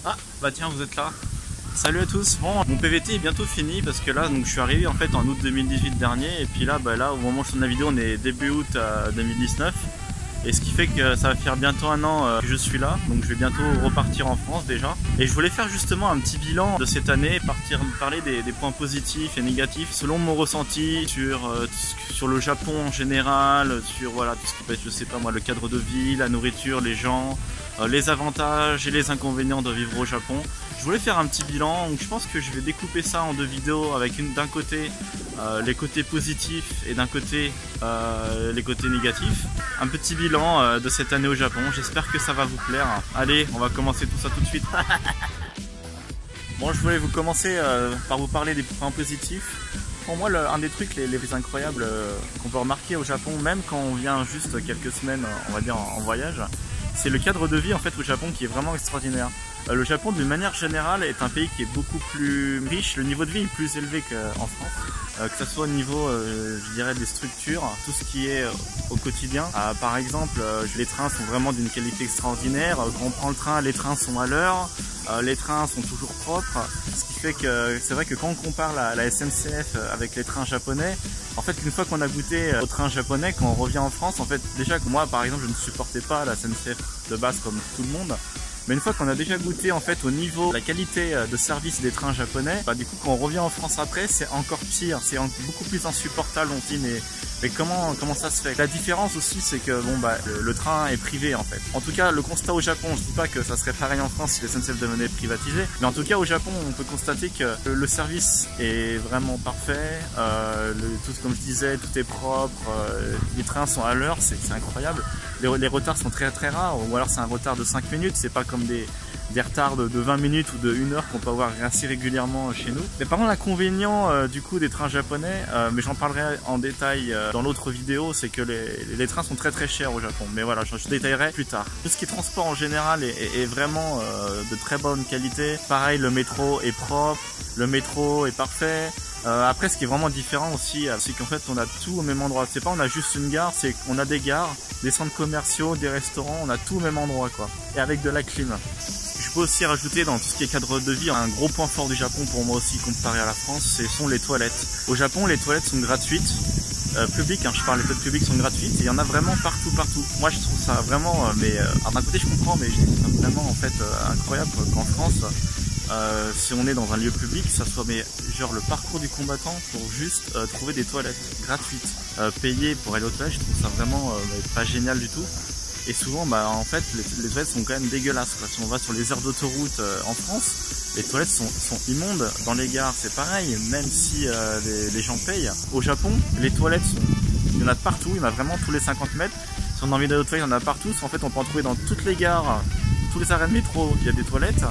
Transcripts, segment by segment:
Ah bah tiens, vous êtes là. Salut à tous. Bon, mon PVT est bientôt fini parce que là donc je suis arrivé en fait en août 2018 dernier et puis là au moment où je tourne la vidéo on est début août 2019 et ce qui fait que ça va faire bientôt un an que je suis là, donc je vais bientôt repartir en France déjà et je voulais faire justement un petit bilan de cette année, parler des points positifs et négatifs selon mon ressenti sur le Japon en général, sur voilà tout ce qui peut être, je sais pas moi, le cadre de vie, la nourriture, les gens, les avantages et les inconvénients de vivre au Japon. Je voulais faire un petit bilan, donc je pense que je vais découper ça en deux vidéos avec d'un côté les côtés positifs et d'un côté les côtés négatifs. Un petit bilan de cette année au Japon, j'espère que ça va vous plaire. Allez, on va commencer tout ça tout de suite. Bon, je voulais vous commencer par vous parler des points positifs. Pour moi, un des trucs les plus incroyables qu'on peut remarquer au Japon, même quand on vient juste quelques semaines, on va dire en voyage, c'est le cadre de vie en fait au Japon qui est vraiment extraordinaire. Le Japon d'une manière générale est un pays qui est beaucoup plus riche, le niveau de vie est plus élevé qu'en France, que ce soit au niveau je dirais des structures, tout ce qui est au quotidien. Par exemple, les trains sont vraiment d'une qualité extraordinaire, quand on prend le train, les trains sont à l'heure, les trains sont toujours propres, ce qui fait que c'est vrai que quand on compare la SNCF avec les trains japonais, en fait une fois qu'on a goûté au train japonais, quand on revient en France, en fait déjà que moi par exemple je ne supportais pas la SNCF de base comme tout le monde, mais une fois qu'on a déjà goûté en fait au niveau, la qualité de service des trains japonais, du coup quand on revient en France après c'est encore pire, c'est beaucoup plus insupportable. On se dit mais comment ça se fait? La différence aussi c'est que bon le train est privé en fait. En tout cas le constat au Japon, je dis pas que ça serait pareil en France si les SNCF devenaient privatiser, mais en tout cas au Japon on peut constater que le service est vraiment parfait, tout comme je disais, tout est propre, les trains sont à l'heure, c'est incroyable. Les retards sont très rares, ou alors c'est un retard de 5 minutes, c'est pas comme des retards de 20 minutes ou de 1 heure qu'on peut avoir assez régulièrement chez nous. Mais par contre l'inconvénient du coup des trains japonais, mais j'en parlerai en détail dans l'autre vidéo, c'est que les trains sont très chers au Japon, mais voilà, je détaillerai plus tard. Tout ce qui est transport en général est vraiment de très bonne qualité. Pareil, le métro est propre, le métro est parfait. Après ce qui est vraiment différent aussi, c'est qu'en fait on a tout au même endroit. C'est pas on a juste une gare, c'est qu'on a des gares, des centres commerciaux, des restaurants, on a tout au même endroit quoi. Et avec de la clim. Je peux aussi rajouter dans tout ce qui est cadre de vie, un gros point fort du Japon pour moi aussi comparé à la France, ce sont les toilettes. Au Japon les toilettes sont gratuites, publiques, je parle, les toilettes publiques sont gratuites et il y en a vraiment partout. Moi je trouve ça vraiment, d'un côté je comprends, mais je trouve ça vraiment en fait incroyable qu'en France, si on est dans un lieu public, ça soit genre le parcours du combattant pour juste trouver des toilettes gratuites, payer pour aller aux toilettes, je trouve ça vraiment pas génial du tout. Et souvent en fait les toilettes sont quand même dégueulasses quoi. Si on va sur les aires d'autoroute en France, les toilettes sont immondes. Dans les gares c'est pareil, même si les gens payent. Au Japon les toilettes il y en a de partout, il y en a vraiment tous les 50 mètres. Si on a envie d'aller aux toilettes, il y en a partout. En fait on peut en trouver dans toutes les gares, tous les arrêts de métro, il y a des toilettes.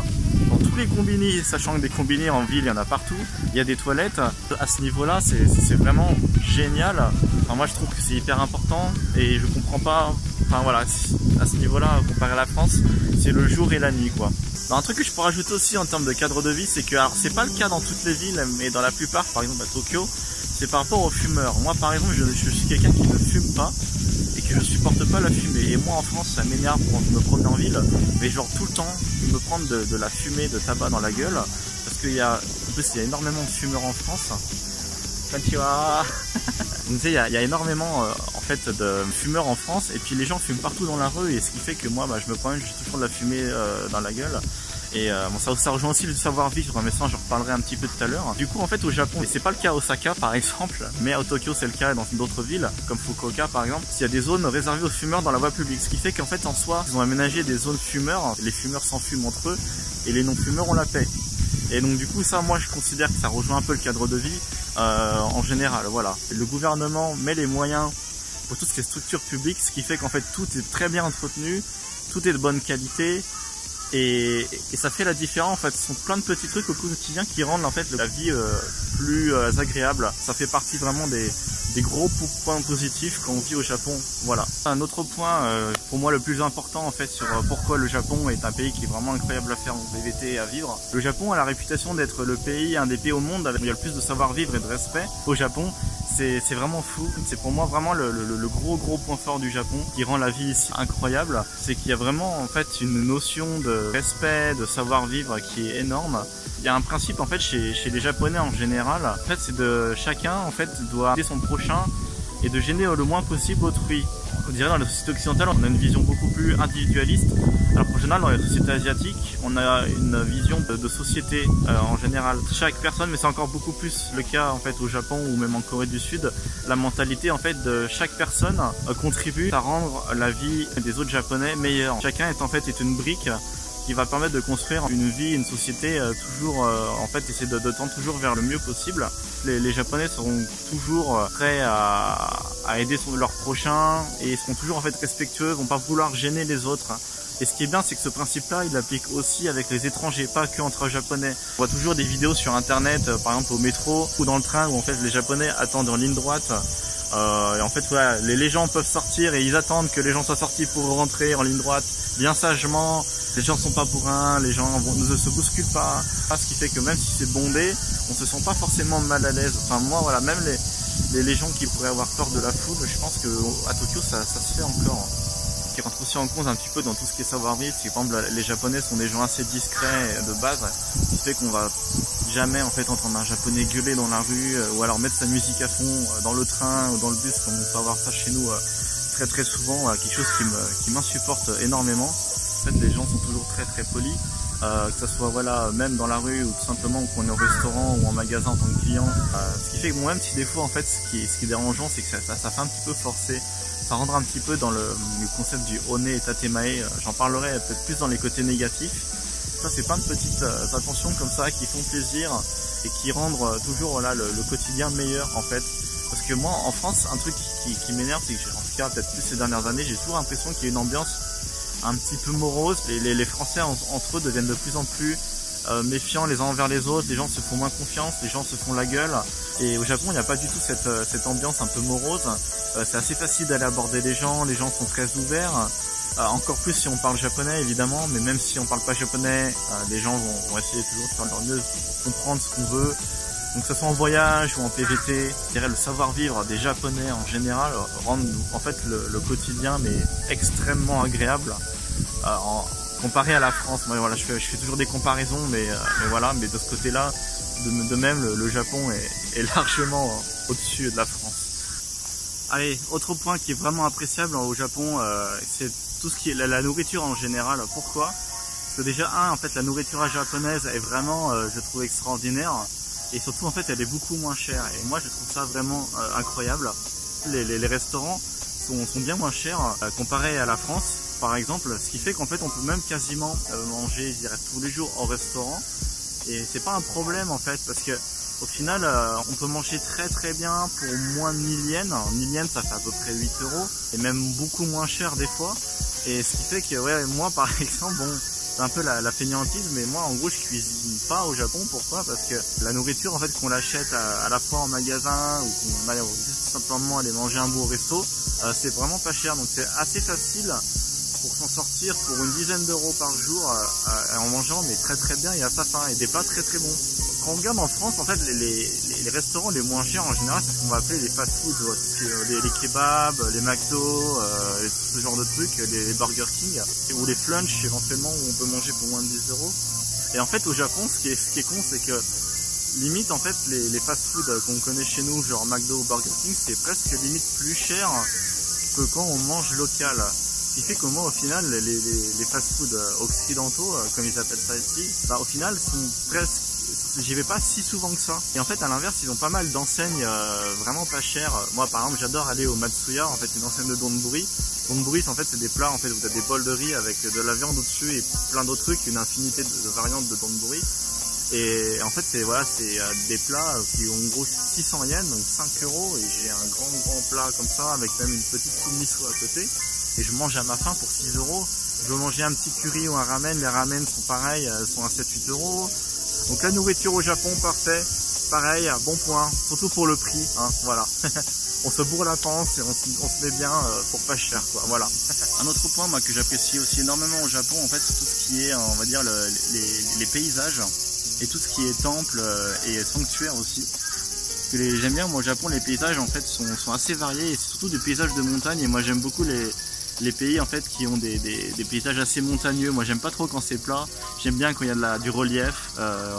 Dans tous les combini, sachant que des combini en ville, il y en a partout, il y a des toilettes. À ce niveau-là, c'est vraiment génial. Enfin, moi, je trouve que c'est hyper important et je comprends pas. Enfin voilà, à ce niveau-là, comparé à la France, c'est le jour et la nuit, quoi. Un truc que je pourrais rajouter aussi en termes de cadre de vie, c'est que, alors, c'est pas le cas dans toutes les villes, mais dans la plupart, par exemple à Tokyo, c'est par rapport aux fumeurs. Moi, par exemple, je suis quelqu'un qui ne fume pas. Et que je supporte pas la fumée. Et moi en France ça m'énerve quand je me promène en ville, mais genre tout le temps me prendre de la fumée de tabac dans la gueule, parce qu'il y a, en plus il y a énormément de fumeurs en France. Konnichiwa. Donc tu sais, il y a énormément en fait de fumeurs en France, et puis les gens fument partout dans la rue, et ce qui fait que moi je me promène, j'ai toujours de la fumée dans la gueule. Et bon, ça rejoint aussi le savoir-vivre, mais ça j'en reparlerai un petit peu tout à l'heure. Du coup en fait au Japon, et c'est pas le cas à Osaka par exemple, mais à Tokyo c'est le cas, et dans d'autres villes comme Fukuoka par exemple, il y a des zones réservées aux fumeurs dans la voie publique, ce qui fait qu'en fait en soi ils ont aménagé des zones fumeurs, les fumeurs s'enfument entre eux et les non-fumeurs ont la paix. Et donc du coup ça moi je considère que ça rejoint un peu le cadre de vie en général, voilà. Le gouvernement met les moyens pour toutes ces structures publiques, ce qui fait qu'en fait tout est très bien entretenu, tout est de bonne qualité. Et ça fait la différence en fait, ce sont plein de petits trucs au quotidien qui rendent en fait la vie plus agréable. Ça fait partie vraiment des gros points positifs quand on vit au Japon. Voilà. Un autre point pour moi le plus important en fait sur pourquoi le Japon est un pays qui est vraiment incroyable à faire en VVT et à vivre. Le Japon a la réputation d'être un des pays au monde où il y a le plus de savoir-vivre et de respect. Au Japon, C'est vraiment fou. C'est pour moi vraiment le gros point fort du Japon qui rend la vie ici incroyable. C'est qu'il y a vraiment en fait une notion de respect, de savoir-vivre qui est énorme. Il y a un principe en fait chez les Japonais en général. En fait, c'est de chacun en fait doit aider son prochain et de gêner le moins possible autrui. On dirait dans la société occidentale, on a une vision beaucoup plus individualiste, alors qu'en général dans les sociétés asiatiques, on a une vision de société en général. Chaque personne, mais c'est encore beaucoup plus le cas en fait au Japon ou même en Corée du Sud, la mentalité en fait de chaque personne contribue à rendre la vie des autres Japonais meilleure. Chacun est une brique qui va permettre de construire une vie, une société toujours en fait essayer de tendre toujours vers le mieux possible. Les Japonais seront toujours prêts à aider leurs prochains et seront toujours en fait respectueux, vont pas vouloir gêner les autres. Et ce qui est bien, c'est que ce principe-là, il applique aussi avec les étrangers, pas que entre Japonais. On voit toujours des vidéos sur internet, par exemple au métro ou dans le train, où en fait les Japonais attendent en ligne droite. Et en fait, voilà, les gens peuvent sortir et ils attendent que les gens soient sortis pour rentrer en ligne droite, bien sagement. Les gens sont pas bourrins, les gens ne se bousculent pas. Ce qui fait que même si c'est bondé, on se sent pas forcément mal à l'aise. Enfin moi, voilà, même les gens qui pourraient avoir peur de la foule, je pense que à Tokyo, ça se fait encore. Ce qui rentre aussi en compte un petit peu dans tout ce qui est savoir-vivre, c'est que par exemple les Japonais sont des gens assez discrets de base, ce qui fait qu'on va jamais en fait entendre un Japonais gueuler dans la rue ou alors mettre sa musique à fond dans le train ou dans le bus, comme on peut avoir ça chez nous très souvent, quelque chose qui m'insupporte énormément. En fait, les gens sont toujours très polis, que ce soit voilà même dans la rue ou tout simplement qu'on est au restaurant ou en magasin en tant que client. Ce qui fait que bon, même si des fois en fait ce qui est dérangeant, c'est que ça fait un petit peu forcer. Ça rentre un petit peu dans le concept du one et tatemae. J'en parlerai peut-être plus dans les côtés négatifs. Ça, c'est plein de petites attentions comme ça qui font plaisir et qui rendent toujours voilà, le quotidien meilleur en fait. Parce que moi en France, un truc qui m'énerve, c'est que en tout cas peut-être plus ces dernières années, j'ai toujours l'impression qu'il y a une ambiance un petit peu morose. Les Français entre eux deviennent de plus en plus méfiants les uns envers les autres, les gens se font moins confiance, les gens se font la gueule. Et au Japon, il n'y a pas du tout cette ambiance un peu morose. C'est assez facile d'aller aborder les gens sont très ouverts. Encore plus si on parle japonais évidemment, mais même si on parle pas japonais, les gens vont essayer toujours de faire leur mieux pour comprendre ce qu'on veut. Donc que ce soit en voyage ou en PVT, je dirais le savoir-vivre des Japonais en général rend en fait le quotidien mais extrêmement agréable comparé à la France. Moi, voilà, je fais toujours des comparaisons, mais voilà, mais de ce côté-là, de même le Japon est largement au-dessus de la France. Allez, autre point qui est vraiment appréciable au Japon, c'est tout ce qui est la nourriture en général. Pourquoi? Parce que déjà, en fait, la nourriture japonaise est vraiment, je trouve, extraordinaire. Et surtout, en fait, elle est beaucoup moins chère. Et moi, je trouve ça vraiment incroyable. Les restaurants sont bien moins chers comparé à la France, par exemple. Ce qui fait qu'en fait, on peut même quasiment manger, je dirais, tous les jours au restaurant. Et c'est pas un problème, en fait, parce que au final, on peut manger très bien pour moins de 1000 yens. 1000 yens, ça fait à peu près 8 €. Et même beaucoup moins cher des fois. Et ce qui fait que, ouais, moi, par exemple, bon, c'est un peu la fainéantise, mais moi, en gros, je cuisine pas au Japon. Pourquoi? Parce que la nourriture, en fait, qu'on l'achète à la fois en magasin ou qu'on aille juste simplement aller manger un bout au resto, c'est vraiment pas cher. Donc, c'est assez facile pour s'en sortir pour une dizaine d'euros par jour en mangeant, mais très bien et à sa faim, et des plats très bons. Quand on regarde en France, en fait, les restaurants les moins chers en général, c'est ce qu'on va appeler les fast-food, les kebabs, les McDo, ce genre de trucs, les Burger King, ou les flunch éventuellement où on peut manger pour moins de 10 €. Et en fait, au Japon, ce qui est con, c'est que limite, en fait, les fast-food qu'on connaît chez nous, genre McDo ou Burger King, c'est presque limite plus cher que quand on mange local. Ce qui fait que moi, au final, les fast-food occidentaux, comme ils appellent ça ici, bah, au final, sont presque, j'y vais pas si souvent que ça. Et en fait, à l'inverse, ils ont pas mal d'enseignes vraiment pas chères. Moi, par exemple, j'adore aller au Matsuya, en fait, une enseigne de donburi. Donburi, en fait, c'est des plats, en fait, vous avez des bols de riz avec de la viande au-dessus et plein d'autres trucs, une infinité de variantes de donburi. Et en fait, c'est voilà, des plats qui ont en gros 600 yens, donc 5 €, et j'ai un grand plat comme ça avec même une petite soupe miso à côté. Et je mange à ma faim pour 6 €. Je veux manger un petit curry ou un ramen, les ramen sont pareils, elles sont à 7-8 €. Donc la nourriture au Japon, parfait, pareil, bon point, surtout pour le prix, hein, voilà. On se bourre la panse et on se met bien pour pas cher, quoi, voilà. Un autre point moi, que j'apprécie aussi énormément au Japon, en fait, c'est tout ce qui est, on va dire, les paysages et tout ce qui est temple et sanctuaire aussi. Parce que j'aime bien, moi au Japon, les paysages en fait sont assez variés et c'est surtout des paysages de montagne. Et moi j'aime beaucoup les pays en fait qui ont des paysages assez montagneux. Moi j'aime pas trop quand c'est plat, j'aime bien quand il y a du relief,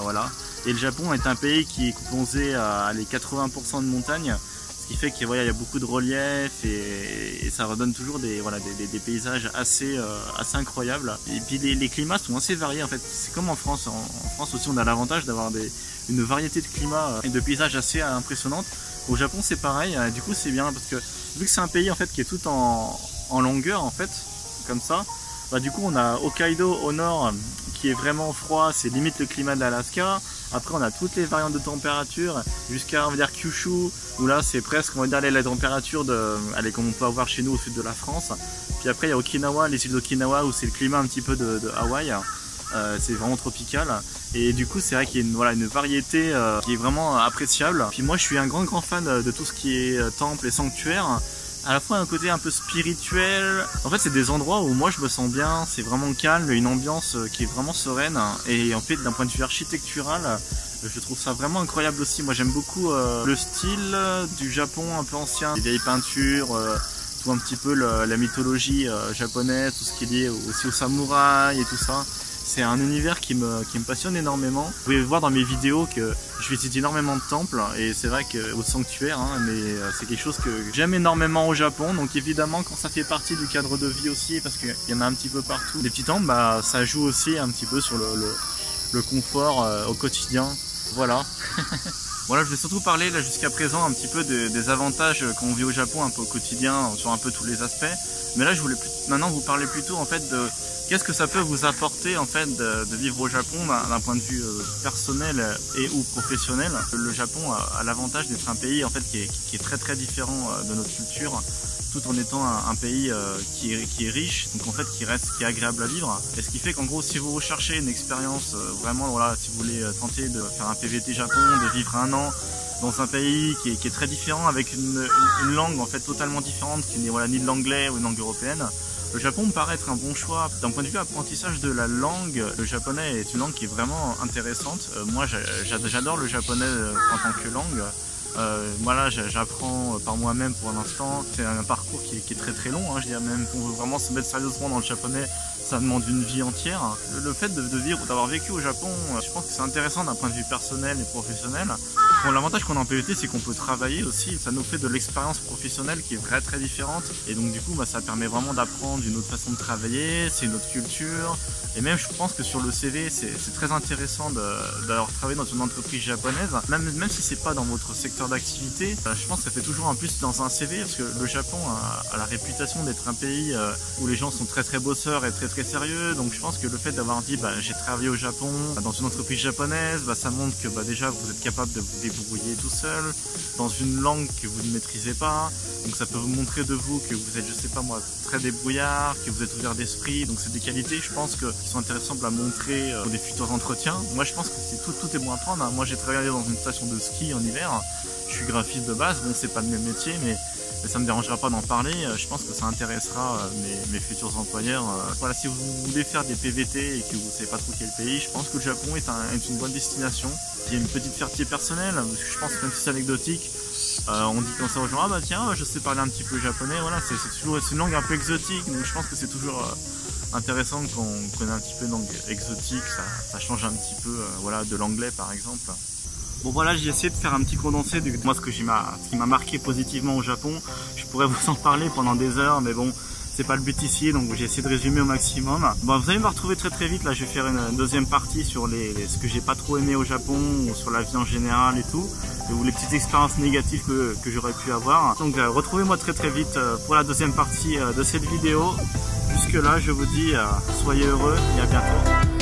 voilà. Et le Japon est un pays qui est composé à les 80% de montagnes, ce qui fait qu'il voilà, y a beaucoup de relief et ça redonne toujours des paysages assez incroyables. Et puis les climats sont assez variés en fait. C'est comme en France. En France aussi on a l'avantage d'avoir une variété de climats et de paysages assez impressionnantes. Au Japon c'est pareil, du coup c'est bien parce que vu que c'est un pays en fait qui est tout en longueur en fait, comme ça, bah, du coup on a Hokkaido au nord qui est vraiment froid, c'est limite le climat de l'Alaska. Après on a toutes les variantes de température jusqu'à on va dire Kyushu où là c'est presque on va dire la température comme on peut avoir chez nous au sud de la France. Puis après il y a Okinawa, les îles d'Okinawa où c'est le climat un petit peu de Hawaï. C'est vraiment tropical et du coup c'est vrai qu'il y a une variété qui est vraiment appréciable. Puis moi je suis un grand fan de tout ce qui est temple et sanctuaire, à la fois un côté un peu spirituel. En fait c'est des endroits où moi je me sens bien, c'est vraiment calme, une ambiance qui est vraiment sereine et en fait d'un point de vue architectural je trouve ça vraiment incroyable aussi. Moi j'aime beaucoup le style du Japon un peu ancien, les vieilles peintures, tout un petit peu la mythologie japonaise, tout ce qui est lié aussi aux samouraïs et tout ça. C'est un univers qui me passionne énormément. Vous pouvez voir dans mes vidéos que je visite énormément de temples et c'est vrai qu'au sanctuaire, mais c'est quelque chose que j'aime énormément au Japon. Donc évidemment quand ça fait partie du cadre de vie aussi, parce qu'il y en a un petit peu partout, les petits temples, bah, ça joue aussi un petit peu sur le confort au quotidien. Voilà. Voilà, je vais surtout parler là jusqu'à présent un petit peu des avantages qu'on vit au Japon un peu au quotidien sur un peu tous les aspects. Mais là je voulais maintenant vous parler plutôt en fait de qu'est-ce que ça peut vous apporter en fait de vivre au Japon d'un point de vue personnel et ou professionnel. Le Japon a l'avantage d'être un pays en fait qui est très différent de notre culture, tout en étant un pays qui est riche, donc en fait qui est agréable à vivre. Et ce qui fait qu'en gros si vous recherchez une expérience vraiment, voilà, si vous voulez tenter de faire un PVT Japon, de vivre un an dans un pays qui est très différent, avec une langue en fait totalement différente, qui n'est voilà, ni de l'anglais ou une langue européenne, le Japon me paraît être un bon choix. D'un point de vue apprentissage de la langue, le japonais est une langue qui est vraiment intéressante. Moi j'adore le japonais en tant que langue. Voilà, j'apprends par moi-même pour l'instant. C'est un parcours qui est très long, hein, je dirais même pour vraiment se mettre sérieusement dans le japonais, ça demande une vie entière. Le fait de vivre, d'avoir vécu au Japon, je pense que c'est intéressant d'un point de vue personnel et professionnel. Bon, l'avantage qu'on a en PVT, c'est qu'on peut travailler aussi. Ça nous fait de l'expérience professionnelle qui est très différente. Et donc du coup, bah, ça permet vraiment d'apprendre une autre façon de travailler, c'est une autre culture. Et même, je pense que sur le CV, c'est très intéressant d'avoir travaillé dans une entreprise japonaise. Même si c'est pas dans votre secteur d'activité, je pense que ça fait toujours un plus dans un CV, parce que le Japon a la réputation d'être un pays où les gens sont très bosseurs et très sérieux. Donc je pense que le fait d'avoir dit bah, j'ai travaillé au Japon dans une entreprise japonaise, bah, ça montre que bah, déjà vous êtes capable de vous débrouiller tout seul dans une langue que vous ne maîtrisez pas. Donc ça peut vous montrer de vous que vous êtes, je sais pas moi, très débrouillard, que vous êtes ouvert d'esprit. Donc c'est des qualités, je pense, qui sont intéressantes à montrer pour des futurs entretiens. Moi je pense que tout est bon à prendre. Moi j'ai travaillé dans une station de ski en hiver. Je suis graphiste de base, bon c'est pas le même métier, mais ça me dérangera pas d'en parler. Je pense que ça intéressera mes futurs employeurs. Voilà, si vous voulez faire des PVT et que vous savez pas trop quel pays, je pense que le Japon est une bonne destination. Il y a une petite fierté personnelle, parce que je pense que même si c'est anecdotique, on dit comme ça aux gens, ah bah tiens, je sais parler un petit peu japonais. Voilà, c'est une langue un peu exotique, donc je pense que c'est toujours intéressant qu'on connaît un petit peu une langue exotique. Ça change un petit peu, voilà, de l'anglais par exemple. Bon voilà, j'ai essayé de faire un petit condensé de moi ce qui m'a marqué positivement au Japon. Je pourrais vous en parler pendant des heures, mais bon, c'est pas le but ici, donc j'ai essayé de résumer au maximum. Bon, vous allez me retrouver très vite, là je vais faire une deuxième partie sur ce que j'ai pas trop aimé au Japon, ou sur la vie en général et tout, ou les petites expériences négatives que j'aurais pu avoir. Donc retrouvez-moi très vite pour la deuxième partie de cette vidéo. Jusque là, je vous dis soyez heureux et à bientôt.